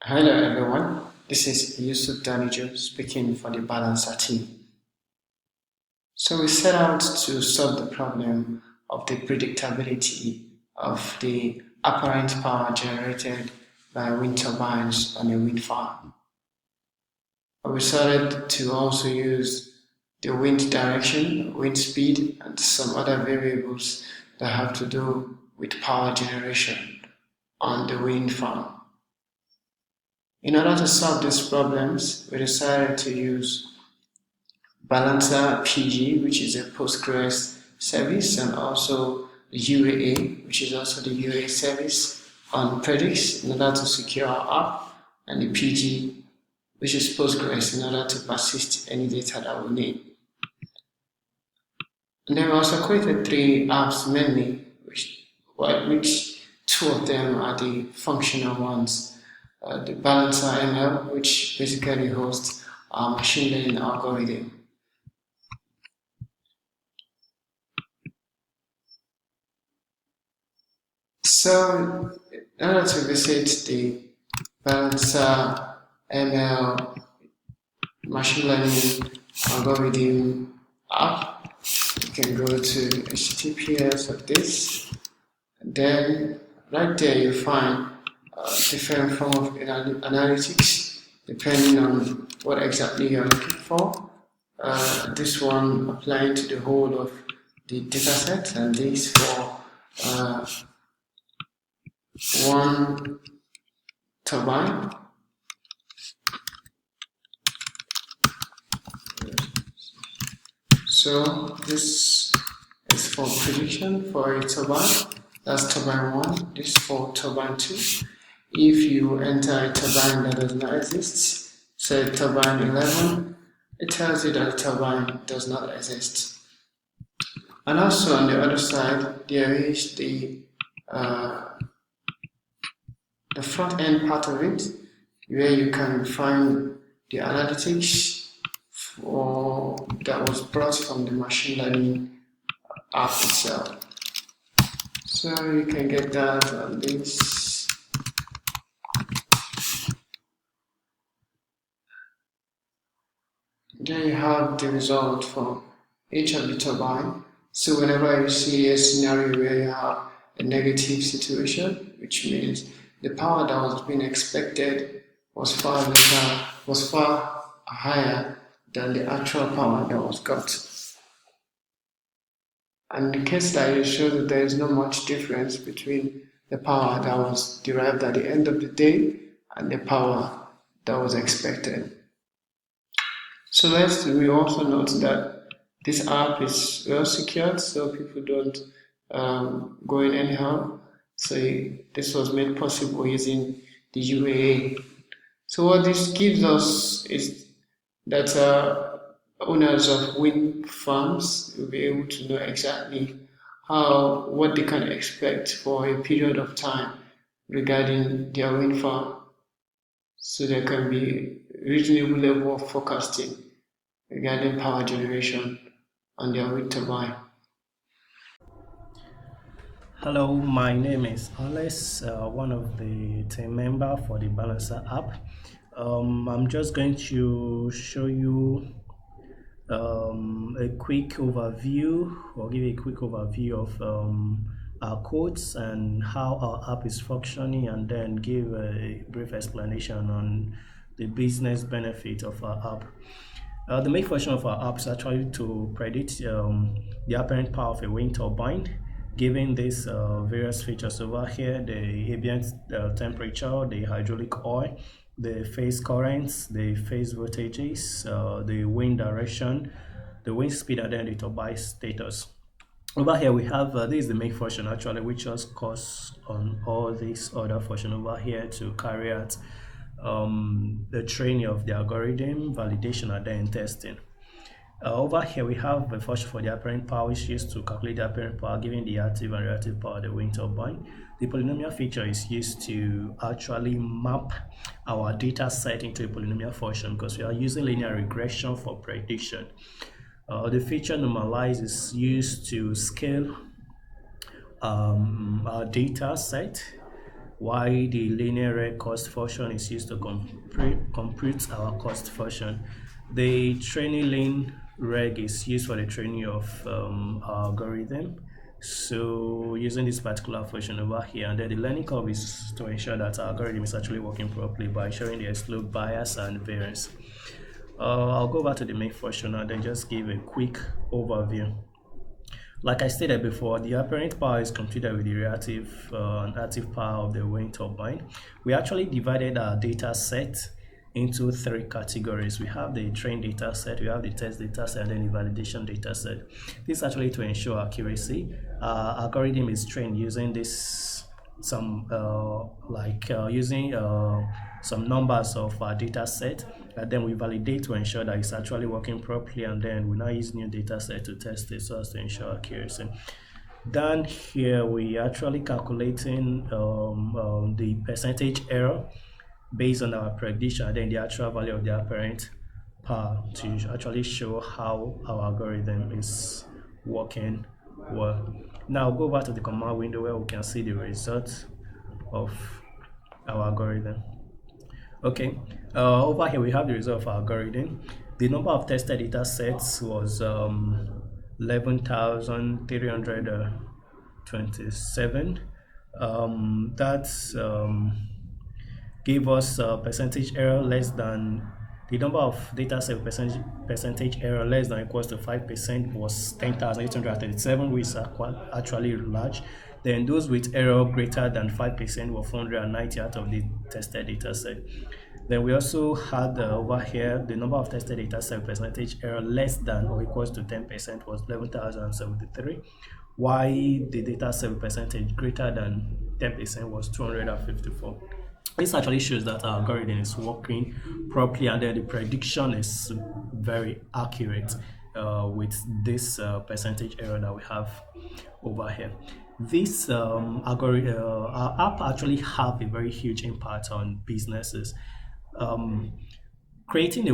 Hello everyone, this is Yusuf Danijo speaking for the Balncer team. So we set out to solve the problem of the predictability of the apparent power generated by wind turbines on a wind farm. We started to also use the wind direction, wind speed, and some other variables that have to do with power generation on the wind farm. In order to solve these problems, we decided to use Balncer PG, which is a Postgres service, and also the UAA, which is also the UAA service on Predix in order to secure our app, and the PG, which is Postgres in order to persist any data that we need. And then we also created three apps mainly, which two of them are the functional ones. The Balncer ML, which basically hosts our machine learning algorithm. So in order to visit the Balncer ML machine learning algorithm app, you can go to HTTPS of this, and then right there you find different form of analytics depending on what exactly you're looking for. This one applying to the whole of the dataset, and this for uh, one turbine. So this is for prediction for a turbine. That's turbine 1. This is for turbine 2. If you enter a turbine that does not exist, say turbine 11, it tells you that the turbine does not exist. And also on the other side, there is the front end part of it, where you can find the analytics that was brought from the machine learning app itself. So you can get that on this. Then you have the result for each of the turbine. So whenever you see a scenario where you have a negative situation, which means the power that was being expected was far higher than the actual power that was got. And the case study shows that there is not much difference between the power that was derived at the end of the day and the power that was expected. So we also note that this app is well secured, so people don't go in anyhow. So this was made possible using the UAA. So what this gives us is that owners of wind farms will be able to know exactly what they can expect for a period of time regarding their wind farm, so there can be reasonable level of forecasting regarding power generation on their wind turbine. Hello, my name is Alex, one of the team member for the Balancer app. I'm just going to show you a quick overview or give a quick overview of our codes and how our app is functioning, and then give a brief explanation on the business benefit of our app. The main function of our app is actually to predict the apparent power of a wind turbine, given these various features over here: the ambient temperature, the hydraulic oil, the phase currents, the phase voltages, the wind direction, the wind speed, and then the turbine status. Over here we have this is the main function actually, which just calls on all these other function over here to carry out the training of the algorithm, validation, and then testing. Over here we have a function for the apparent power, which is used to calculate the apparent power given the active and reactive power of the wind turbine. The polynomial feature is used to actually map our data set into a polynomial function, because we are using linear regression for prediction. The feature normalize is used to scale our data set why the linear rate cost function is used to compute our cost function. The training lane reg is used for the training of our algorithm. So using this particular function over here, and then the learning curve is to ensure that our algorithm is actually working properly by showing the slope, bias, and variance. I'll go back to the main function and then just give a quick overview. Like I stated before, the apparent power is computed with the reactive and active power of the wind turbine. We actually divided our data set into three categories. We have the trained data set, we have the test data set, and then the validation data set. This is actually to ensure accuracy. Our algorithm is trained using some numbers of our data set, and then we validate to ensure that it's actually working properly, and then we now use new data set to test it so as to ensure accuracy. Down here we actually calculating the percentage error based on our prediction, and then the actual value of the apparent power to actually show how our algorithm is working well. Now go back to the command window where we can see the results of our algorithm. Okay, over here we have the result of our algorithm. The number of tested data sets was 11,327. That's gave us percentage error less than the number of data set percentage error less than or equals to 5% was 10,837, which is actually large. Then those with error greater than 5% were 490 out of the tested data set. Then we also had over here the number of tested data set percentage error less than or equals to 10% was 11,073, while the data set percentage greater than 10% was 254. This actually shows that our algorithm is working properly, and then the prediction is very accurate with this percentage error that we have over here. This algorithm, our app actually have a very huge impact on businesses. Constructing a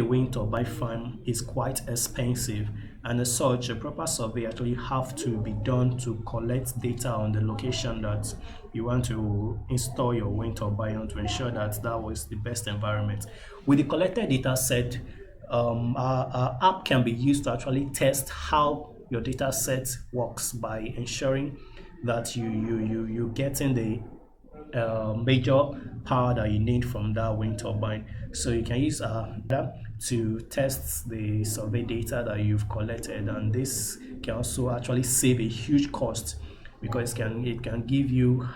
wind turbine farm is quite expensive, and as such, a proper survey actually have to be done to collect data on the location that you want to install your wind turbine on to ensure that that was the best environment. With the collected data set, our app can be used to actually test how your data set works by ensuring that you getting the major power that you need from that wind turbine. So you can use data to test the survey data that you've collected, and this can also actually save a huge cost because it can give you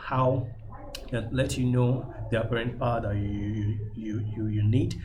let you know the apparent power that you need.